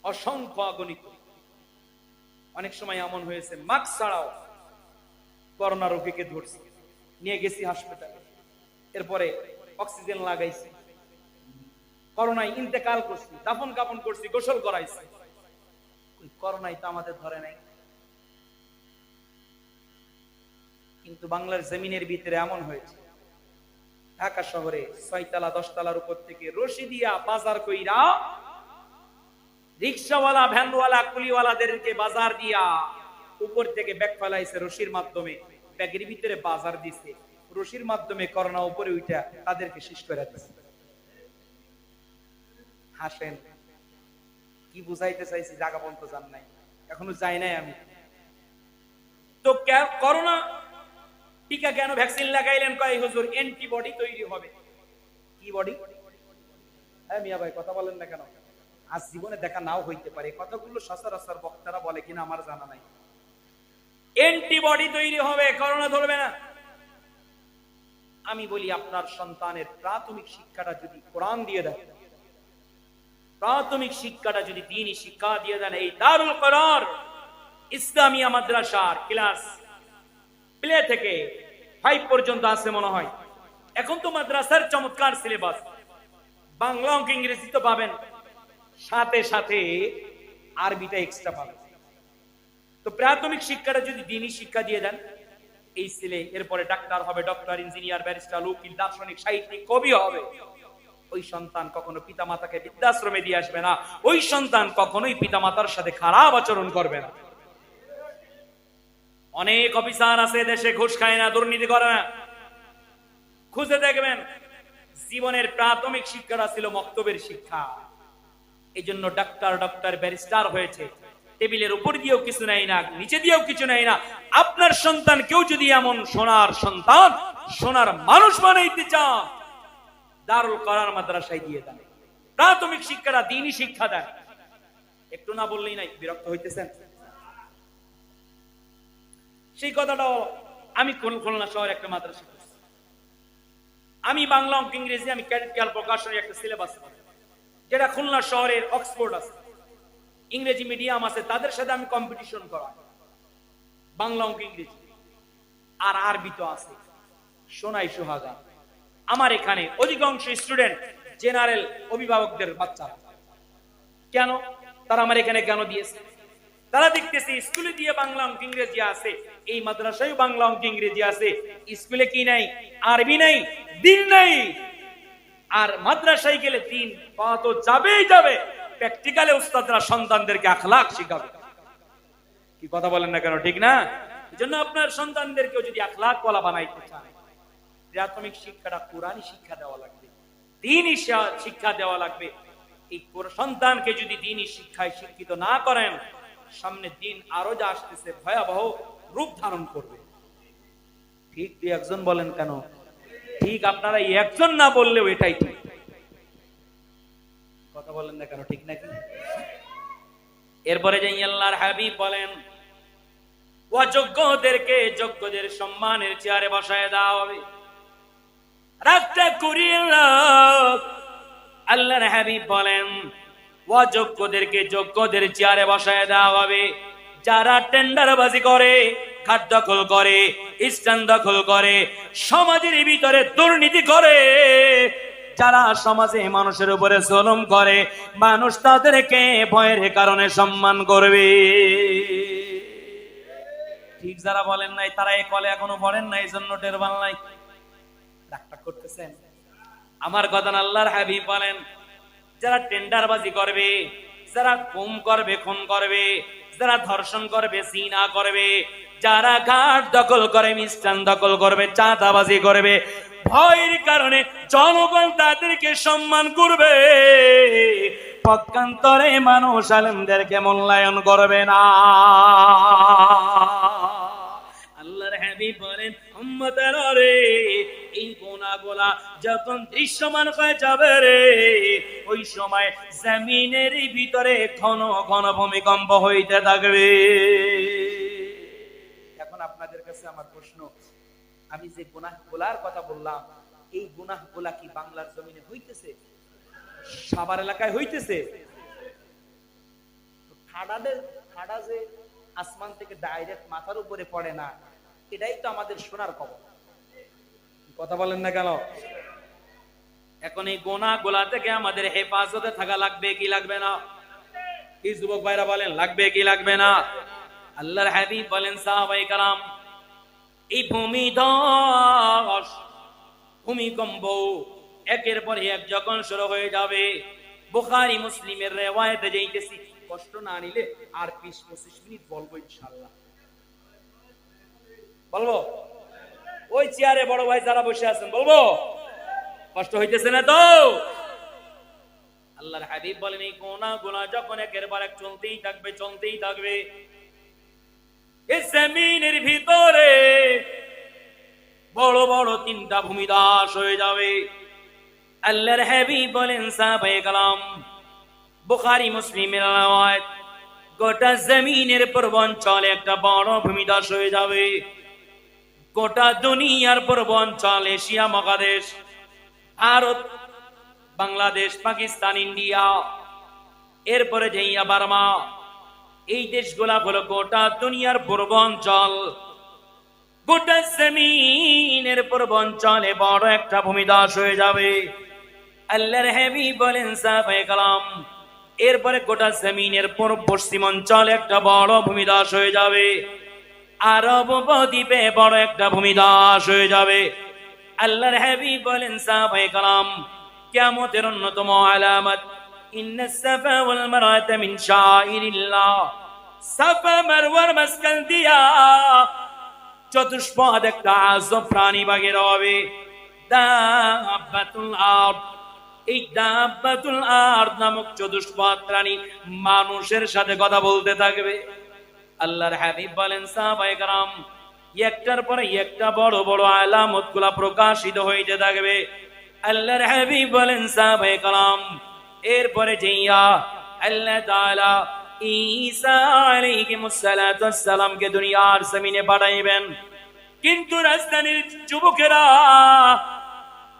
A: অসংখ্য অগণিত, অনেক সময় এমন হয়েছে মাস্ক ছাড়াও করোনা রোগীকে ধরছি, নিয়ে গেছি হাসপাতালে, এরপরে অক্সিজেন লাগাইছি, করোনায় ইন্তেকাল করছি, দাফন কাফন করছি, গোসল করাইছি, করোনায় তো আমাদের ধরে নাই। কিন্তু বাংলার জমিনের ভিতরে এমন হয়েছে, ঢাকা শহরে 6 তলা 10 তলার উপর থেকে রশি দিয়া বাজার কইরা রিকশাওয়ালা, ভ্যানওয়ালা, কুলিওয়ালাদেরকে বাজার দিয়া উপর থেকে ব্যাগ ফেলাইছে, রশির মাধ্যমে ব্যাগের ভিতরে বাজার দিছে, রশির মাধ্যমে করোনা উপরে উঠা তাদেরকে শেষ করে দিচ্ছে। হাসেন, কি বুঝাইতে চাইছি জায়গা পর্যন্ত জান নাই, এখনো যাই নাই আমি। তো করোনা টিকা কেন, ভ্যাকসিন লাগাইলেন? কয় হুজুর অ্যান্টিবডি তৈরি হবে। কি বডি?
B: হ্যাঁ মিয়া ভাই কথা বলেন না কেন? আজ জীবনে দেখা নাও হইতে পারে, কথাগুলো সচরাচর বক্তারা বলে কিনা আমার জানা নাই।
A: অ্যান্টিবডি তৈরি হবে, করোনা ধরবে না। আমি বলি আপনার সন্তানের প্রাথমিক শিক্ষাটা যদি কোরআন দিয়ে দেন, প্রাথমিক শিক্ষাটা যদি দ্বীনি শিক্ষা দিয়ে দেন, এই দারুল করার ইসলামিয়া মাদ্রাসার ক্লাস প্লে থেকে 5 পর্যন্ত আছে মনে হয়। এখন তো মাদ্রাসার চমৎকার সিলেবাস, বাংলা অঙ্ক ইংরেজি তো পাবেন, সাথে সাথে আরবিটা এক্সট্রা পাবেন। তো প্রাথমিক শিক্ষাটা যদি দ্বীনি শিক্ষা দিয়ে দেন, এই ছেলে এরপরে ডাক্তার হবে, ডক্টর, ইঞ্জিনিয়ার, ব্যারিস্টার, উকিল, দার্শনিক, সাহিত্যিক, কবি হবে। ওই সন্তান কখনো পিতামাতাকে বৃদ্ধাশ্রমে দিয়ে আসবে না, ওই সন্তান কখনোই পিতামাতার সাথে খারাপ আচরণ করবে না। অনেক অফিসার আছে দেশে, ঘুষ খায় না, দুর্নীতি করে না, খুঁজে দেখবেন জীবনের প্রাথমিক শিক্ষাটা ছিল মক্তবের শিক্ষা। এই জন্য ডক্টর ব্যারিস্টার হয়েছে। টেবিলের উপর দিয়েও কিছু নাই না, নিচে দিয়েও কিছু নাই না। আপনার সন্তান কেউ যদি এমন সোনার সন্তান, সোনার মানুষ বানাইতে চান, দারুল করার মাদ্রাসায় দিয়ে দেন। প্রাথমিক শিক্ষাটা দ্বীনি শিক্ষা দেন। একটু না বললেই নাই, বিরক্ত হইতেছেন? সেই কথাটাও আমি খুলনা শহরে একটা মাদ্রাসা করছি। আমি বাংলা অঙ্ক ইংরেজি, আমি ক্যাডেট প্রকাশনের একটা সিলেবাস, যেটা খুলনা শহরের অক্সফোর্ড আছে, ইংরেজি মিডিয়াম আছে, তাদের সাথে আমি কম্পিটিশন করা, বাংলা অঙ্ক ইংরেজি আর আরবি তো আছে, সোনাই সোহাগা। আমার এখানে অধিকাংশ স্টুডেন্ট জেনারেল অভিভাবকদের বাচ্চা। কেন তারা আমার এখানে কেন দিয়েছে? তারা দেখতেছে স্কুলে দিয়ে বাংলা অঙ্ক ইংরেজি আছে, এই মাদ্রাসায় বাংলা অঙ্ক ইংরেজি আছে, স্কুলে কি নাই? আরবি নাই, দিন নাই। আর মাদ্রাসায় গেলে দিন পাওয়া তো যাবেই যাবে, প্র্যাকটিক্যালে উস্তাদরা সন্তানদেরকে আখলাক শিখাবে। কি কথা বলেন না কেন? ঠিক না? এজন্য আপনার সন্তানদেরকেও যদি আখলাক ওয়ালা বানাইতে চান, প্রাথমিক শিক্ষাটা কোরআনী শিক্ষা দেওয়া লাগবে, দ্বীনি শিক্ষা দেওয়া লাগবে। এই সন্তানকে যদি দ্বীনি শিক্ষায় শিক্ষিত না করেন, সামনে দিন আরো যা আসতেছে ভয়াবহ রূপ ধারণ করবে। ঠিক? দুই একজন বলেন কেন? ঠিক, আপনারা একজন না বললেও এটাই ঠিক। কথা বলেন না কেন? ঠিক নাকি? এরপরে যে আল্লাহর হাবিব বলেন, অযোগ্যদেরকে যোগ্যদের সম্মানের চেয়ারে বসায় দেওয়া হবে। রাগটা করিয়ে না। আল্লাহর হাবিব বলেন, অযোগ্যদেরকে যোগ্যদের চেয়ারে বসায় দেওয়া হবে। যারা টেন্ডারবাজি করে, ঘাট দখল করে, স্থান দখল করে, সমাজের ভিতরে দুর্নীতি করে, যারা সমাজে মানুষের উপরে জুলুম করে, মানুষ তাদেরকে ভয়ের কারণে সম্মান করবে। ঠিক যারা বলেন নাই তারা এই কলে এখনো পড়েন নাই, এই জন্য টের পান নাই। রাগটা করতেছেন? আমার কথা আল্লাহর হাবিব বলেন, যারা টেন্ডারবাজি করবে, যারা গুম করবে, খুন করবে, যারা ধর্ষণ করবে, জিনা করবে, যারা ঘাট দখল করে, মিষ্টান দখল করবে, চাঁদাবাজি করবে, ভয়ের কারণে জনগণ তাদেরকে সম্মান করবে, পক্ষান্তরে মানুষ আলেমদেরকে মূল্যায়ন করবে না। আল্লাহর হাবিব বলেন, উম্মতেরা রে, এই গুনাহগুলা যখন দৃশ্যমান হয়ে যাবে রে, ওই সময় জমিনের ভিতরে ঘন ঘন ভূমিকম্প হইতে থাকবে। এখন আপনাদের কাছে আমার প্রশ্ন, আমি যে গুনাহগুলার কথা বললাম, এই গুনাহগুলা কি বাংলার জমিনে হইতেছে? সাভার এলাকায় হইতেছে? ঠাডা যে আসমান থেকে ডাইরেক্ট মাথার উপরে পড়ে না, এটাই তো আমাদের সোনার খবর। কথা বলেন না কেন? এখন এই গুনাহগুলা থেকে আমাদের হেফাজতে থাকা লাগবে কি লাগবে না? কি যুবক ভাইরা বলেন, লাগবে কি লাগবে না? আল্লাহর হাবিব বলেন, সাহাবায়ে কেরাম, এই ভূমিধস, ভূমিকম্প একের পর এক যখন শুরু হয়ে যাবে, বুখারী মুসলিমের রিওয়ায়াতে যাইতেছি, কষ্ট না নিলে আর 20-25 মিনিট বলবো ইনশাআল্লাহ। বলবো? ওই চেয়ারে বড় ভাই যারা বসে আছেন বলবো? কষ্ট হইতেছে না তো? আল্লাহর হাবিব বলেন, এই গুনাহগুলো যখন একের পর এক চলতেই থাকবে, চলতেই থাকবে, এই জমিনের ভিতরে বড় বড় 3টা ভূমিধস হয়ে যাবে। আল্লাহর হাবিব বলেন সাহাবায়ে কালাম, বুখারী মুসলিমের রওয়ায়াত, গোটা জমিনের পূর্বাঞ্চলে একটা বড় ভূমিধস হয়ে যাবে। গোটা দুনিয়ার পূর্বাঞ্চল, এশিয়া মহাদেশ, ভারত, বাংলাদেশ, পাকিস্তান, ইন্ডিয়া, এরপরে যাইয়া বার্মা, এই দেশগুলা হলো গোটা দুনিয়ার পূর্বাঞ্চল। গোটা জমিনের পূর্বাঞ্চলে বড় একটা ভূমিধস হয়ে যাবে। আল্লাহর হাবিব বলেন সাহাবায়ে কালাম, এরপরে গোটা জমিনের পশ্চিম অঞ্চলে একটা বড় ভূমিধস হয়ে যাবে। আরব উপদ্বীপে বড় একটা ভূমিধস হয়ে যাবে। আল্লাহর হাবিব বলেন সাহাবায়ে কালাম, কিয়ামতের অন্যতম আলামত, ইন্নাস সাফা ওয়াল মারওয়াতা মিন শাইরিল্লাহ, সাফা মারওয়ার মাঝখান দিয়া চতুষ্পদ একটা আজব প্রাণী বাগের হবে। দাব্বাতুল আরদ, এই দাব্বাতুল আরদ নামক চতুষ্পদ প্রাণী মানুষের সাথে কথা বলতে থাকবে। আল্লাহর হাবিব বলেন সাহাবায়ে কেরাম, একটার পরে একটা বড় বড় আলামত গুলা প্রকাশিত হইতে থাকবে। আল্লাহর হাবিব বলেন সাহাবায়ে কেরাম, এরপরে যাইয়া আল্লাহ তাআলা ঈসা আলাইহিস সালাতু ওয়াস সালামকে দুনিয়ার জমিনে পাঠাইবেন। কিন্তু রাজধানীর যুবকেরা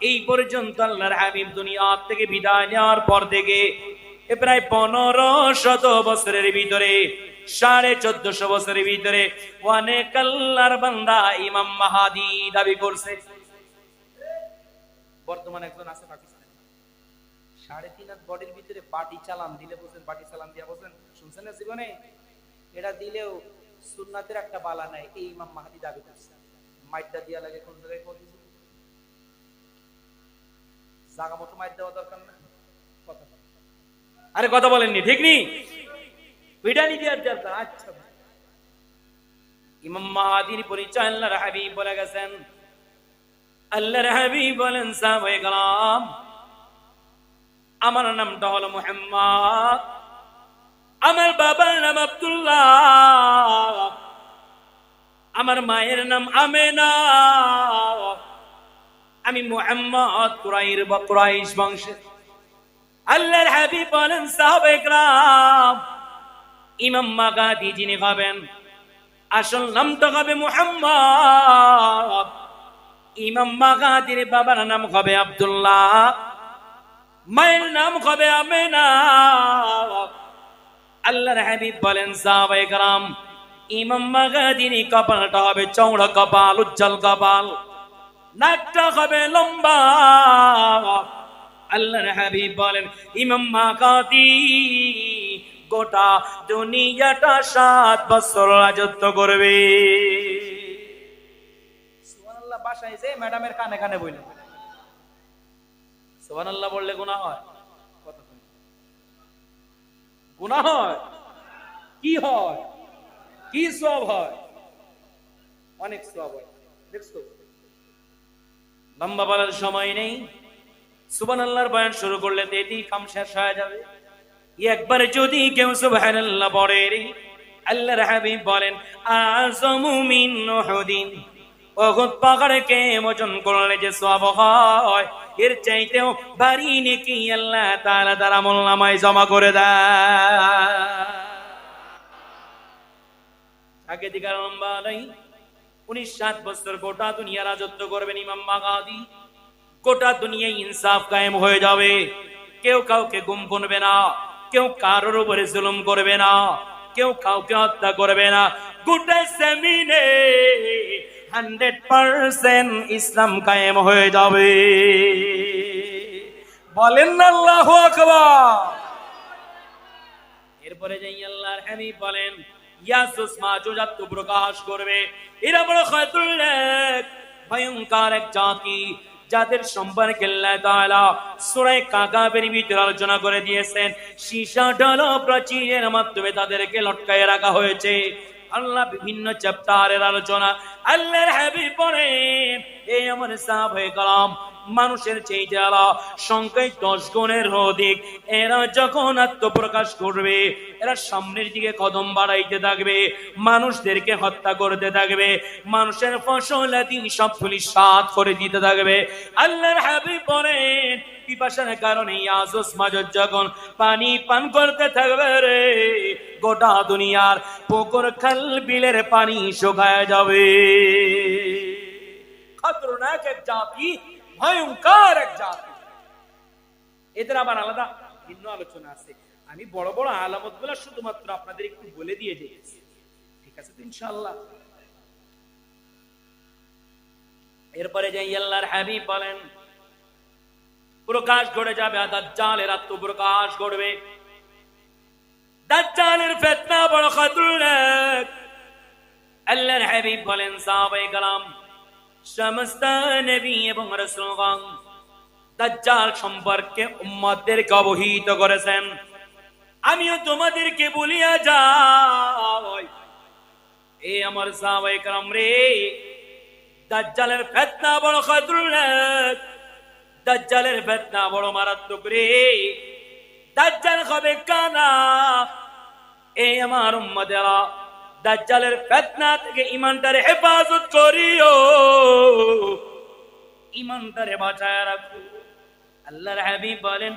A: এই পর্যন্ত আল্লাহর হাবিব দুনিয়া থেকে বিদায় নেওয়ার পর থেকে প্রায় 1500 বছরের ভিতরে, 1450 বছরের ভিতরে অনেক আল্লাহর বান্দা ইমাম মাহদী দাবি করছে।
B: বর্তমানে একজন আছে পাকিস্তানে, 3.5 হাত বডির ভিতরে বাটি চালান দিলে, বলছেন বাটি চালান দিয়া, বলছেন শুনছেন না জীবনে, এটা দিলেও সুন্নাতের একটা বালা নাই, এই ইমাম মাহদী দাবি করছে। মাইটটা দিয়া লাগে কোন জায়গায় কোন জায়গা মতো মাইট দেওয়া দরকার না। কথা
A: আরে কথা বলেননি, ঠিক নি? পিটানি দিয়ার দরকার। আচ্ছা, ইমাম মাহদীর পরিচয় আল্লাহর হাবিব বলে গেছেন। আল্লাহর হাবিব বলেন সাহাবায়ে কেরাম, আমার নামটা হলো মুহাম্মদ, আমার বাবার নাম আব্দুল্লাহ, আমার মায়ের নাম আমেনা, আমি মুহাম্মদ কুরাইশ বংশের। আল্লাহর হাবিব বলেন সাহাবায়ে কেরাম, ইমাম মাহদী যিনি হবেন আসল নামটা হবে মুহাম্মদ, ইমাম মাহদীর বাবার নাম হবে আব্দুল্লাহ, মায়ের নাম হবে আমেনা। আল্লাহর হাবিব বলেন সাহাবায়ে কেরাম, ইমাম মাহদীর কপালটা হবে চওড়া কপাল, উজ্জ্বল কপাল, নাকটা হবে লম্বা। আল্লাহর হাবিব বলেন ইমাম মাহদী গোটা দুনিয়াটা 7 বছর রাজত্ব করবে।
B: সুবহানাল্লাহ। বাসায় যে ম্যাডামের কানে কানে বললেন
A: সুবহানাল্লাহ বললে গুনাহ হয়? কথা শুনুন, গুনাহ হয়? কি হয়? কি সওয়াব হয়?
B: অনেক সওয়াব হয়। দেখছো,
A: লম্বা বলার সময় নেই। সুবহানাল্লাহর বয়ান শুরু করলে তো এতেই কাম শেষ হয়ে যাবে। একবার যদি কেউ সুবহানাল্লাহ পড়ে, আল্লাহর হাবিব বলেন আযমু মিন উহুদিন, উহুদ পাহাড়কে ওজন করলে যে সওয়াব হয়, এর চাইতেও ভারী নেকি আল্লাহ তাআলা তার আমলনামায় জমা করে দেয়। আগে দিকে লম্বা নাই, 7 বছর গোটা দুনিয়া রাজত্ব করবেন ইমাম মাহদী। গোটা দুনিয়ায় ইনসাফ কায়েম হয়ে যাবে, কেউ কাউকে গুম করবে না, কেউ কারোর উপরে জুলুম করবে না, কেউ কাউকে হত্যা করবে না। গোটা জমিনে 100% ইসলাম কায়েম হয়ে যাবে। বলেন না আল্লাহু আকবার। এরপরে যাই আল্লাহর হাবিব বলেন ইয়াসুস মাজুজাত প্রকাশ করবে। এরা বড় খতরনাক ভয়ঙ্কর এক জাতি, যাদের সম্পর্কে আল্লাহ তাআলা সূরা কাহফের ভিতরে আলোচনা করে দিয়েছেন। সীসা ঢালো প্রাচীরের মাধ্যমে তাদেরকে লটকায়ে রাখা হয়েছে। আল্লাহ বিভিন্ন চ্যাপ্টারের আলোচনা। আল্লাহর হাবিব বলেন এই আমার সাহাবায়ে কেরাম, মানুষের চেয়ে যারা সংখ্যায় 10 গুণের অধিক, এরা যখন আত্মপ্রকাশ করবে, এরা সামনের দিকে কদম বাড়াইতে থাকবে, মানুষদেরকে হত্যা করতে থাকবে, মানুষের ফসল আদি সবগুলি সাৎ করে দিতে থাকবে। আল্লাহর হাবিব বলেন পিপাসার কারণে ইয়াজুজ মাজুজ যখন পানি পান করতে থাকবে রে, গোটা দুনিয়ার পুকুর খাল বিলের পানি শুকায় যাবে। খতরনাক এক জাতি, ভয়ঙ্কর এক জাতি। এদের আবার আলাদা ভিন্ন আলোচনা আছে। আমি বড় বড় আলামত গুলা শুধুমাত্র আপনাদের একটু বলে দিয়ে যেতেছি, ঠিক আছে তো ইনশাআল্লাহ। এরপরে যে আল্লাহর হাবিব বলেন প্রকাশ ঘটে যাবে, দাজ্জালের আত্মপ্রকাশ ঘটবে। দাজ্জালের ফিতনা বড় খতরনাক। আল্লাহর হাবিব বলেন সাহাবায়ে কেরাম সমস্ত নবী এবং রাসূলগণ দাজ্জাল সম্পর্কে উম্মতদেরকে অবহিত করেছেন। আমিও তোমাদেরকে বলিয়া যাই, এ আমার সাহাবায়ে কেরাম রে, দাজ্জালের ফিতনা বড় খতরনাক, দাজ্জালের ফিতনা বড় মারাত্মক রে। দাজ্জাল হবে কানা। এ আমার উম্মতেরা, দাজ্জালের ফিতনা থেকে ঈমানটারে হেফাজত করিও, ঈমানটারে বাঁচায় রাখো। আল্লাহর হাবিব বলেন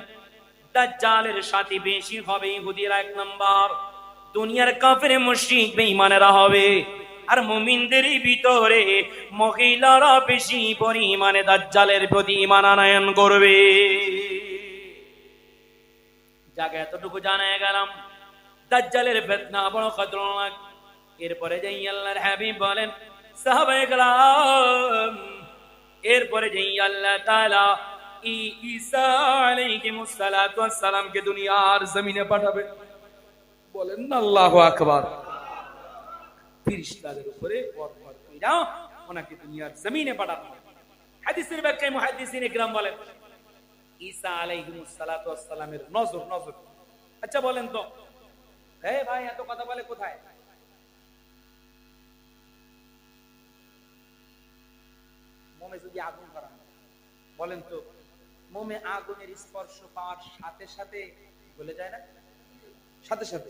A: দাজ্জালের সাথী বেশি হবে ইহুদিরা 1 নাম্বার, দুনিয়ার কাফের মুশরিক বেঈমানেরা হবে, আর মুমিনদের ভিতরে মহিলারা বেশি পরিমাণে দাজ্জালের প্রতি ঈমান আনয়ন করবে। জায়গা এতটুকু জানায় গেলাম দাজ্জালের ফিতনা বড় খতরনাক। এরপরে যে আল্লাহর হাবিব বলেন সাহাবায়ে কেরাম, এরপরে যে আল্লাহ তাআলা ঈসা আলাইহিস সালাতু ওয়াস সালামকে দুনিয়ার জমিনে পাঠাবে। বলেন না আল্লাহু আকবার। ফেরেশতাদের উপরে বরকত কইরা ওনাকে দুনিয়ার জমিনে পাঠাবে। হাদিসের ব্যাখ্যায় মুহাদ্দিসিনে কিরাম বলেন ঈসা আলাইহিস সালাতু ওয়াস সালামের নজর। আচ্ছা বলেন তো, এই ভাই এত কথা বলে কোথায়? মোমে যদি আগুন করা হয়, বলেন তো মোমে আগুনের স্পর্শ পাওয়ার সাথে সাথে গলে যায় না? সাথে সাথে।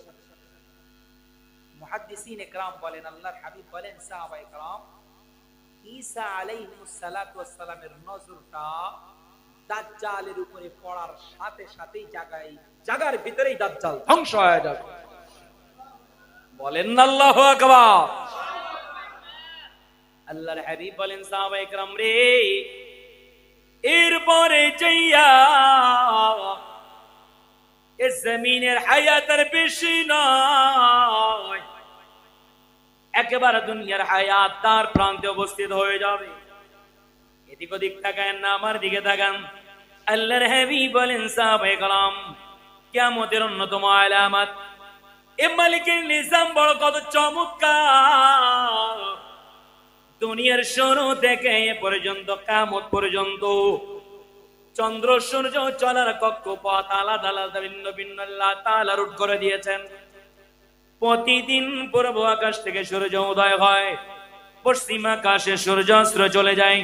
A: মুহাদ্দিসিনে কেরাম বলেন, আল্লাহর হাবিব বলেন সাহাবায়ে কেরাম ঈসা আলাইহিস সালাতু ওয়াস সালামের নজরটা দাজ্জালের উপরে পড়ার সাথে সাথেই জায়গার ভিতরেই দাজ্জাল ধ্বংস হয়ে যাবে। বলেন না আল্লাহু আকবার। আল্লাহর হাবিব বলেন সাহাবায়ে কেরাম রে, এরপরে যাইয়া এই জমিনের হায়াতের বেশি নয়, একেবারে দুনিয়ার হায়াত তার প্রান্তে উপস্থিত হয়ে যাবে। এদিক ওদিক তাকান না, আমার দিকে তাকান। আল্লাহর হাবিব বলেন সাহাবায়ে কেরাম কিয়ামতের অন্যতম আলামত এ মালিকের নিজাম বড় কত চমৎকার। দুনিয়ার শুরু থেকে এ পর্যন্ত কিয়ামত পর্যন্ত চন্দ্র সূর্য চলার কক্ষপথ আলাদা আলাদা ভিন্ন ভিন্ন আল্লাহ তাআলা রুট করে দিয়েছেন। প্রতিদিন পূর্ব আকাশ থেকে সূর্য উদয় হয়, পশ্চিম আকাশে সূর্যাস্ত চলে যায়।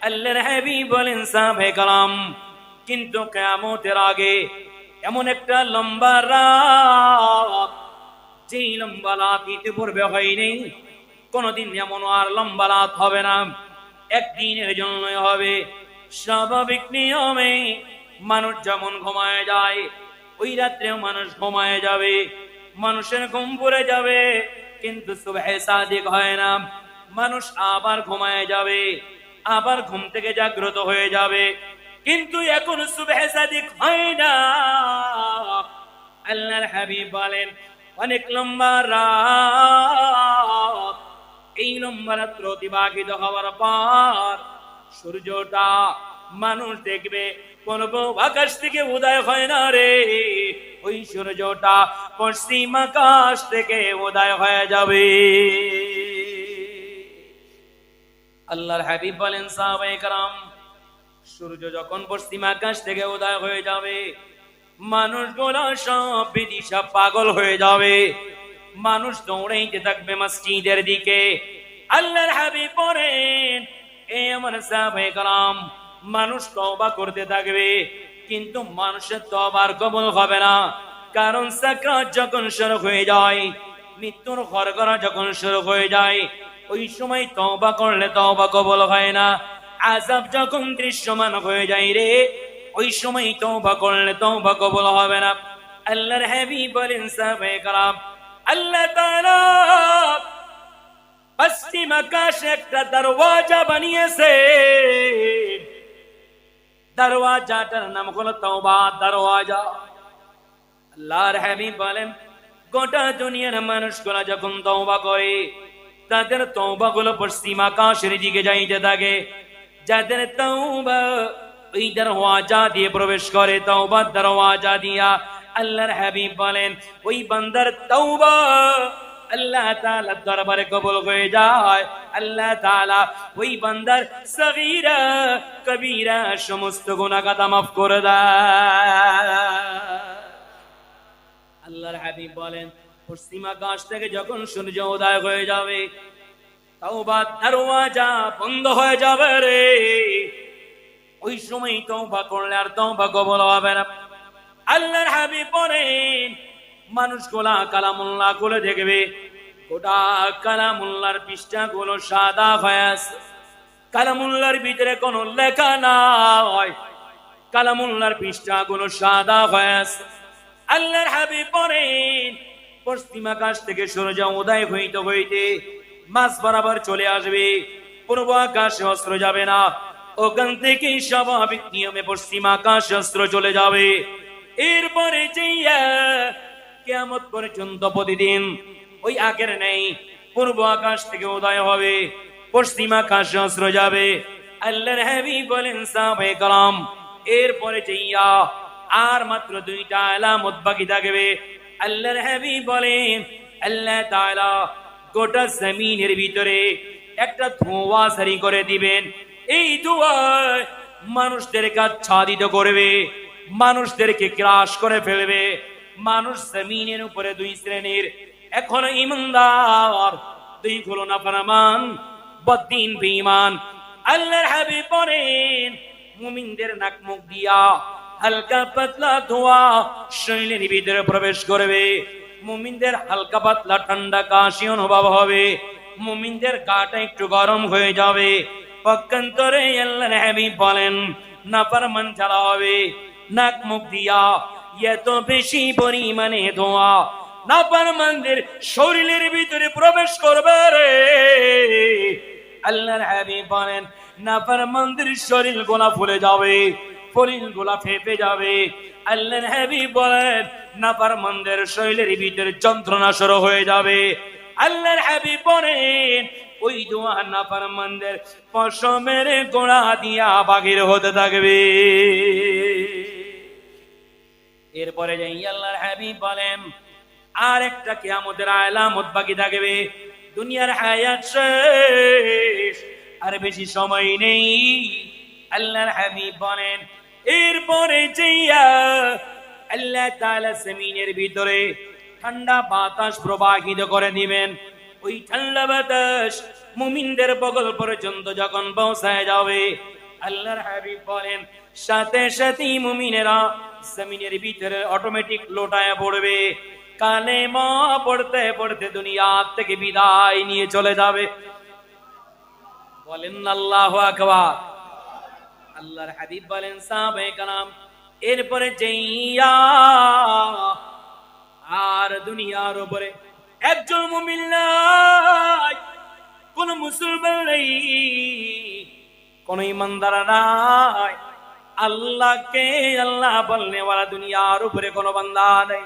A: আল্লাহর হাবিব বলেন সাহাবায়ে কেরাম কিন্তু কিয়ামতের আগে এমন একটা লম্বা রাত, যেই লম্বা রাত ইতিপূর্বে হয়নি, কোনদিন এমন আর লম্বা রাত হবে না, একদিনের জন্যই হবে। স্বাভাবিক নিয়মে মানুষ যেমন ঘুমায় যায়, ওই রাত্রেও মানুষ ঘুমায় যাবে, মানুষের ঘুম পড়ে যাবে, কিন্তু সুবহে সাদিক হয় না। মানুষ আবার ঘুমায় যাবে, আবার ঘুম থেকে জাগ্রত হয়ে যাবে, কিন্তু এখন সুবহে সাদিক হয় না। আল্লাহর হাবিব বলেন অনেক লম্বা রাত, এই লম্বা রাত্র অতিবাহিত হওয়ার পর সূর্যটা মানুষ দেখবে পূর্ব আকাশ থেকে উদয় হয় না রে, ওই সূর্যটা পশ্চিম আকাশ থেকে উদয় হয়ে যাবে। আল্লাহর হাবিব বলেন সাহাবায়ে কেরাম সূর্য যখন পশ্চিম আকাশ থেকে উদয় হয়ে যাবে, মানুষগুলো সব বিদিশা পাগল হয়ে যাবে, মানুষ দৌড়াইতে থাকবে মসজিদের দিকে। আল্লাহর হাবিব বলেন এ আমার সাহাবায়ে কেরাম মানুষ তওবা করতে থাকবে, কিন্তু মানুষের তওবার কবুল হবে না। কারণ সাকরাত যখন শুরু হয়ে যায়, মৃত্যুর ঘরঘরা যখন শুরু হয়ে যায়, ওই সময় তওবা করলে তওবা কবুল হয় না। আযাব যখন দৃশ্যমান হয়ে যায় রে, ওই সময় তওবা করলে তওবা কবুল হবে না। আল্লাহর হাবিব বলেন সাহাবায়ে কেরাম, আল্লাহ তাআলা পশ্চিম আকাশে একটা দরওয়াজা বানিয়েছে, দরওয়াজাটার নাম হলো তওবা দরওয়াজা। আল্লাহর হাবিব বলেন, গোটা দুনিয়ার মানুষগুলা যখন তওবা করে, তাদের তওবা গুলো পশ্চিম আকাশের দিকে যাইতে থাকে। যাদের তওবা ওই দরওয়াজা দিয়ে প্রবেশ করে, তওবা দরওয়াজা দিয়া, আল্লাহর হাবিব বলেন ওই বান্দার তওবা আল্লাহ তাআলার দরবারে কবুল হয়ে যায়। আল্লাহ তাআলা ওই বান্দার সগীরা কবীরা সমস্ত গুনাহ খাতা মাফ করে দেয়। আল্লাহর হাবিব বলেন, পশ্চিম আকাশ থেকে যখন সূর্য উদয় হয়ে যাবে, তওবার দরওয়াজা বন্ধ হয়ে যাবে রে। ওই সময় তওবা করলে আর তওবা কবুল হবে না। আল্লাহর হাবিব বলেন, মানুষগুলা কালামুল্লাহ খুলে দেখবে, গোটা কালামুল্লাহর পৃষ্ঠাগুলো সাদা হয়ে আছে। কালামুল্লাহর ভিতরে কোনো লেখা নাই, কালামুল্লাহর পৃষ্ঠাগুলো সাদা হয়ে আছে। আল্লাহর হাবিব বলেন, পশ্চিম আকাশ থেকে সূর্য উদয় হইতে হইতে মাঝ বরাবর চলে আসবে, পূর্ব আকাশে অস্ত্র যাবে না। ওখান থেকে স্বাভাবিক নিয়মে পশ্চিম আকাশ অস্ত্র চলে যাবে। এরপরে কিয়ামত পর্যন্ত প্রতিদিন ওই আগের নেই, পূর্ব আকাশ থেকে উদয় হবে, পশ্চিম আকাশে অস্ত্র যাবে। আল্লাহর হাবিব বলেন সাহাবায়ে কেরাম, এরপরে আর মাত্র দুইটা আলামত বাকি থাকবে। আল্লাহর হাবিব বলেন, আল্লাহ তাআলা গোটা জমিনের ভিতরে একটা ধোঁয়া জারি করে দিবেন। এই ধোঁয়া মানুষদেরকে আচ্ছাদিত করবে, মানুষদেরকে গ্রাস করে ফেলবে। মানুষ জমিনের উপরে দুই শ্রেণীর, এক হলো ঈমানদার, দুই হলো নাফরমান বদ্দিন বেঈমান। আল্লাহর হাবিব বলেন, মুমিনদের নাক মুখ দিয়া হালকা পাতলা ধোঁয়া শরীরের ভিতরে প্রবেশ করবে। মুমিনদের হালকা পাতলা ঠান্ডা কাশি অনুভব হবে, মুমিনদের গাটা একটু গরম হয়ে যাবে। পক্ষান্তরে আল্লাহর হাবিব বলেন, নাফরমান যারা হবে, নাক মুখ দিয়া এত বেশি পরিমাণে ধোঁয়া নাফরমানদের শরীরের ভিতরে প্রবেশ করবে রে। আল্লাহর হাবিব বলেন, নাফরমানদের শরীর গোলা ফুলে যাবে, শরীর গোলা ফেপে যাবে। আল্লাহর হাবিব বলেন, নাফরমানদের শরীরের ভিতরে যন্ত্রণা শুরু হয়ে যাবে। আল্লাহর হাবিব বলেন, ওই ধোঁয়া নাফরমানদের পশমের গোড়া দিয়া বাহির হতে থাকবে। এরপরে আল্লাহর হাবিব বলেন, আর একটা কিয়ামতের আলামত বাকি থাকবে। দুনিয়ার হায়াত শেষ, আর বেশি সময় নেই। আল্লাহর হাবিব বলেন, এরপরে আল্লাহ তাআলা জমিনের ভিতরে ঠান্ডা বাতাস প্রবাহিত করে দিবেন। ওই ঠান্ডা বাতাস মুমিনদের বগল পর্যন্ত যখন পৌঁছায় যাবে, আল্লাহর হাবিব বলেন, সাথে সাথে মুমিনেরা জমিনের ভিতরে অটোমেটিক লোটায় পড়বে। কালেমা পড়তে পড়তে দুনিয়া থেকে বিদায় নিয়ে চলে যাবে। বলেন আল্লাহু আকবার। আল্লাহর হাবিব বলেন, সাহাবায়ে কেরাম, এরপরে আর দুনিয়ার উপরে একজন মুমিন নাই, কোন মুসলমান নেই, কোন ইমানদার নাই। আল্লাহকে আল্লাহ বলনে ওয়ালা দুনিয়ার উপরে কোন বান্দা নেই।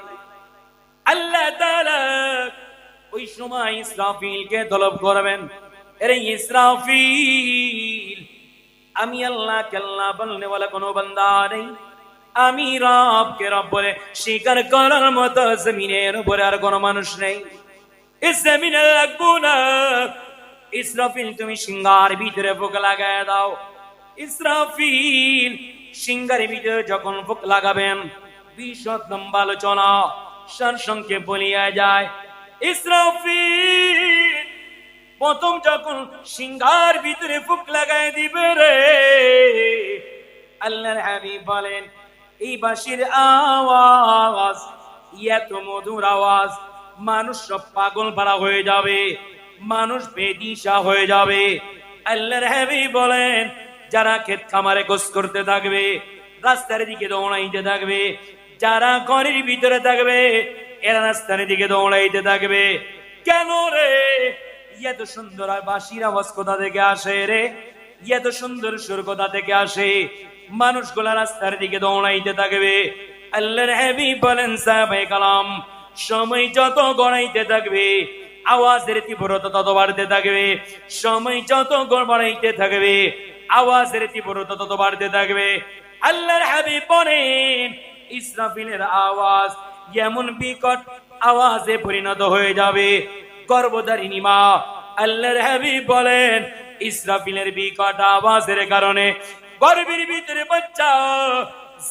A: আল্লাহ তাআলা ওই সময় ইসরাফিলকে তলব করবেন, এরে ইসরাফিল, আমি আল্লাহকে আল্লাহ বলনে ওয়ালা কোন বান্দা নেই, আমি রবকে রব বলে স্বীকার করার মতো জমিনের উপরে আর কোন মানুষ নেই। এই জমিনে লাগবো না। ইসরাফিল, তুমি সিংহার ভিতরে ফুক লাগায় দাও। ইসরাফিল সিংহার ভিতরে যখন ফুক লাগাবেন, বিশদ লম্বা আলোচনা সারসংক্ষেপ বলিয়া যায়। ইসরাফিল প্রথম যখন সিংহার ভিতরে ফুক লাগায় দিবে রে, আল্লাহর হাবিব বলেন এই বাঁশির আওয়াজ এত মধুর আওয়াজ, মানুষ সব পাগল পারা হয়ে যাবে, মানুষ বেদিশা হয়ে যাবে। আল্লাহর হাবিব বলেন যারা ক্ষেত খামারে গোস করতে থাকবে, রাস্তার দিকে দৌড়াইতে থাকবে, যারা ঘরের ভিতরে থাকবে এরা রাস্তার দিকে দৌড়াইতে থাকবে। কেন রে? এত সুন্দর বাঁশির আওয়াজ কোথা থেকে আসে রে? এত সুন্দর সুর কোথা থেকে আসে? মানুষগুলা রাস্তার দিকে দৌড়াইতে থাকবে। আল্লাহর হাবিব বলেন সাহাবায়ে কালাম সময় যত গড়াইতে থাকবে আওয়াজের তীব্রতা তত বাড়তে থাকবে, সময় যত বাড়াইতে থাকবে আওয়াজের তীব্রতা তত বাড়তে থাকবে। আল্লাহর হাবিব বলেন ইসরাফিলের আওয়াজ এমন বিকট আওয়াজে পরিণত হয়ে যাবে গর্ভধারিণী মা। আল্লাহর হাবিব বলেন ইসরাফিলের বিকট আওয়াজের কারণে গর্ভের ভিতরে বাচ্চা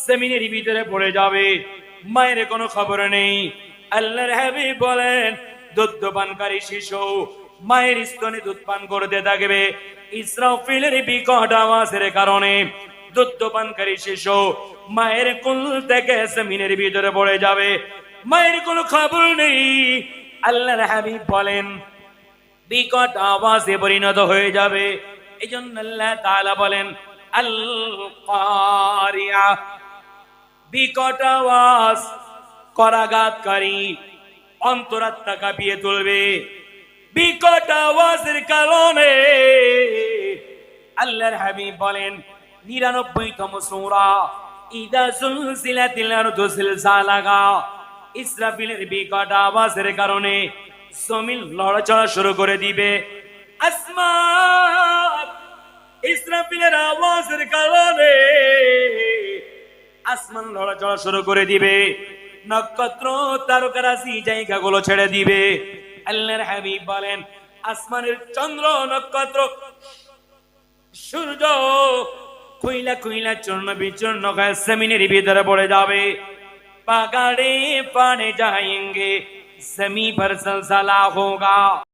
A: জমিনের ভিতরে পড়ে যাবে, মায়ের কোনো খবর নেই। আল্লাহর হাবিব বলেন দুধ পানকারী শিশু মায়ের স্তনে দুধ পান করতে থাকবে, ইসরাফিলের বিকট আওয়াজের কারণে দুধ পানকারী শিশু মায়ের কোল থেকে জমিনের ভিতরে পড়ে যাবে, মায়ের কোনো খবর নেই। আল্লাহর হাবিব বলেন বিকট আওয়াজে পরিণত হয়ে যাবে। এই জন্য আল্লাহ তাআলা বলেন আল কারিয়া, বিকট আওয়াজ করাঘাতকারী, অন্তরাত্মা কাঁপিয়ে তুলবে। বিকট আওয়াজের কারণে আল্লাহর হাবিব বলেন 99তম সূরা ইদা যুলজিলাতিল আরদু জিলজালাহা, ইসরাফিলের বিকট আওয়াজের কারণে জমিন লড়াচড়া শুরু করে দিবে। আসমান ইসরাফিলের আওয়াজের কারণে আসমান লড়াচড়া শুরু করে দিবে, নক্ষত্র তারকারাশি জায়গাগুলো ছেড়ে দিবে। আল্লাহর হাবিব বলেন আসমানের চন্দ্র নক্ষত্র সূর্য কইলা কইলা চূর্ণ বিচূর্ণ হয়ে জমিনের ভিতরে পড়ে যাবে। পাগাড়ে পানে যাएंगे जमीन पर जलजला होगा।